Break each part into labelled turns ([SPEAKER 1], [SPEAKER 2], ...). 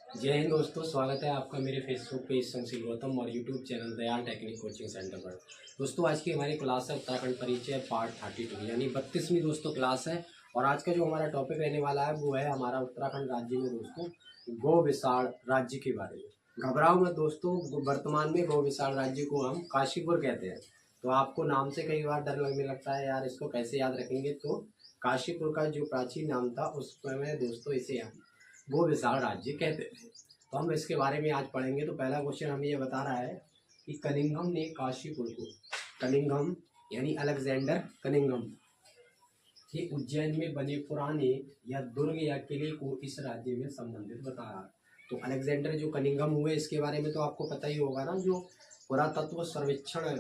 [SPEAKER 1] जय हिंद दोस्तों, स्वागत है आपका मेरे फेसबुक पेज शमसी गौतम और YouTube channel Dayal technique coaching centre पर। दोस्तों आज की हमारी क्लास है उत्तराखंड परिचय पार्ट 32 यानी 32वीं दोस्तों क्लास है। और आज का जो हमारा टॉपिक रहने वाला है वो है हमारा उत्तराखंड राज्य में दोस्तों गो विशाल राज्य के बारे में। घबराओ मत दोस्तों, वर्तमान में गो विशाल राज्य को हम काशीपुर कहते हैं। तो आपको नाम से कई बार डर लगने लगता है, यार इसको कैसे याद रखेंगे। तो काशीपुर का जो प्राचीन नाम था उस समय दोस्तों इसे हम वो विशाल राज्य कहते थे। तो हम इसके बारे में आज पढ़ेंगे। तो पहला क्वेश्चन हमें ये बता रहा है कि कनिंघम ने काशीपुर को, कनिंघम यानी अलेक्जेंडर कनिंघम के उज्जैन में बने पुराने या दुर्ग या किले को इस राज्य में संबंधित बताया। तो अलेक्जेंडर जो कनिंघम हुए इसके बारे में तो आपको पता ही होगा ना, जो पुरातत्व सर्वेक्षण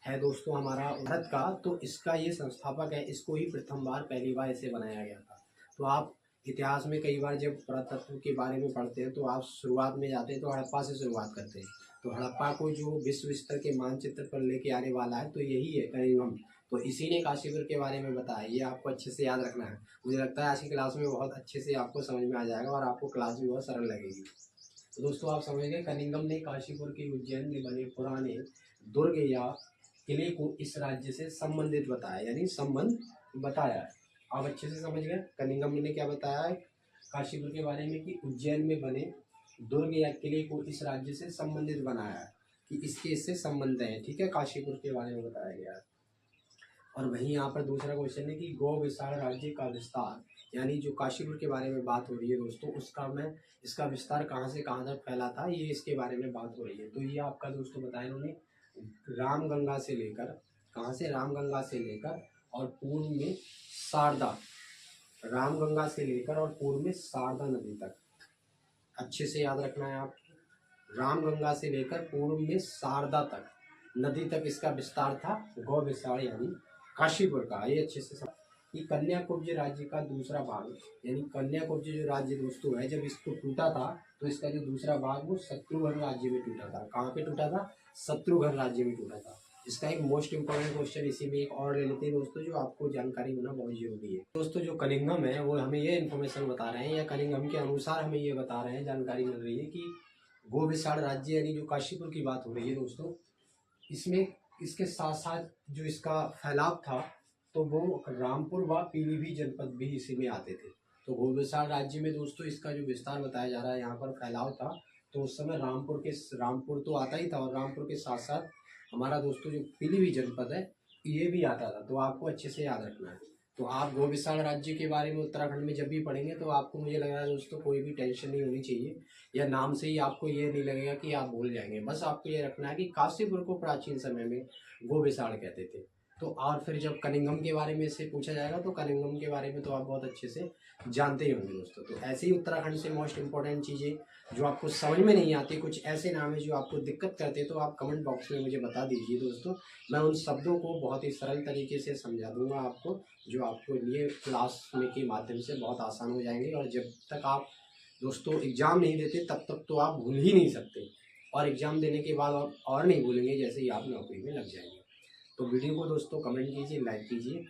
[SPEAKER 1] है दोस्तों हमारा भारत का, तो इसका ये संस्थापक है। इसको ही प्रथम बार पहली बार इसे बनाया गया था। तो आप इतिहास में कई बार जब पुरातत्व के बारे में पढ़ते हैं तो आप शुरुआत में जाते हैं तो हड़प्पा से शुरुआत करते हैं। तो हड़प्पा को जो विश्व स्तर के मानचित्र पर लेके आने वाला है तो यही है कनिंघम। तो इसी ने काशीपुर के बारे में बताया। ये आपको अच्छे से याद रखना है। मुझे लगता है आज की क्लास में बहुत अच्छे से आपको समझ में आ जाएगा और आपको क्लास भी बहुत सरल लगेगी। तो दोस्तों आप समझ गए, कनिंघम ने काशीपुर के उज्जैन में बने पुराने दुर्ग या किले को इस राज्य से संबंधित बताया, यानी संबंध बताया है। आप अच्छे से समझ गए कनिंघम ने क्या बताया है काशीपुर के बारे में कि उज्जैन में बने दुर्ग या किले को इस राज्य से संबंधित बनाया है, कि इसके इससे संबंध है। ठीक है, काशीपुर के बारे में बताया गया है। और वहीं यहाँ पर दूसरा क्वेश्चन है कि गो विशाल राज्य का विस्तार, यानी जो काशीपुर के बारे में बात हो रही है दोस्तों, उसका मैं इसका विस्तार कहाँ से कहाँ तक फैला था, ये इसके बारे में बात हो रही है। तो ये आपका दोस्तों बताया इन्होंने रामगंगा से लेकर, कहाँ से, रामगंगा से लेकर और पूर्व में शारदा, रामगंगा से लेकर और पूर्व में शारदा नदी तक। अच्छे से याद रखना है आप, रामगंगा से लेकर पूर्व में शारदा तक नदी तक इसका विस्तार था गौ विशाल यानी काशीपुर का। ये अच्छे से कि कन्याकुब्ज राज्य का दूसरा भाग, यानी कन्याकुब्ज जो राज्य दोस्तों है, जब इसको टूटा था तो इसका जो दूसरा भाग वो शत्रुघ्न राज्य में टूटा था। कहाँ पे टूटा था? शत्रुघ्न राज्य में टूटा था। इसका एक मोस्ट इंपॉर्टेंट क्वेश्चन इसी में एक और ले लेते हैं दोस्तों, जो आपको जानकारी होना बहुत जरूरी है। दोस्तों जो कनिंघम है वो हमें ये इन्फॉर्मेशन बता रहे हैं, या कनिंघम के अनुसार हमें ये बता रहे हैं, जानकारी मिल रही है कि गो विशाल राज्य यानी जो काशीपुर की बात हो रही है दोस्तों, इसमें इसके साथ साथ जो इसका फैलाव था तो वो रामपुर व पीलीभीत जनपद भी इसी में आते थे। तो गो विशाल राज्य में दोस्तों इसका जो विस्तार बताया जा रहा है, यहाँ पर फैलाव था तो उस समय रामपुर तो आता ही था, और रामपुर के साथ साथ हमारा दोस्तों जो पीलीभीत जनपद है ये भी आता था। तो आपको अच्छे से याद रखना है। तो आप गो विशाल राज्य के बारे में उत्तराखंड में जब भी पढ़ेंगे तो आपको, मुझे लग रहा है दोस्तों, कोई भी टेंशन नहीं होनी चाहिए, या नाम से ही आपको ये नहीं लगेगा कि आप भूल जाएंगे। बस आपको ये रखना है कि काशीपुर को प्राचीन समय में गो विशाल कहते थे। तो और फिर जब कनिंघम के बारे में से पूछा जाएगा तो कनिंघम के बारे में तो आप बहुत अच्छे से जानते ही होंगे दोस्तों। तो ऐसे ही उत्तराखंड से मोस्ट इंपॉर्टेंट चीज़ें जो आपको समझ में नहीं आती, कुछ ऐसे नाम है जो आपको दिक्कत करते हैं, तो आप कमेंट बॉक्स में मुझे बता दीजिए दोस्तों। मैं उन शब्दों को बहुत ही सरल तरीके से समझा दूंगा आपको, जो आपको लिए क्लास में के माध्यम से बहुत आसान हो जाएंगे। और जब तक आप दोस्तों एग्ज़ाम नहीं देते तब तक तो आप भूल ही नहीं सकते, और एग्ज़ाम देने के बाद और नहीं भूलेंगे जैसे ही आप नौकरी में लग जाएंगे। तो वीडियो को दोस्तों कमेंट कीजिए, लाइक कीजिए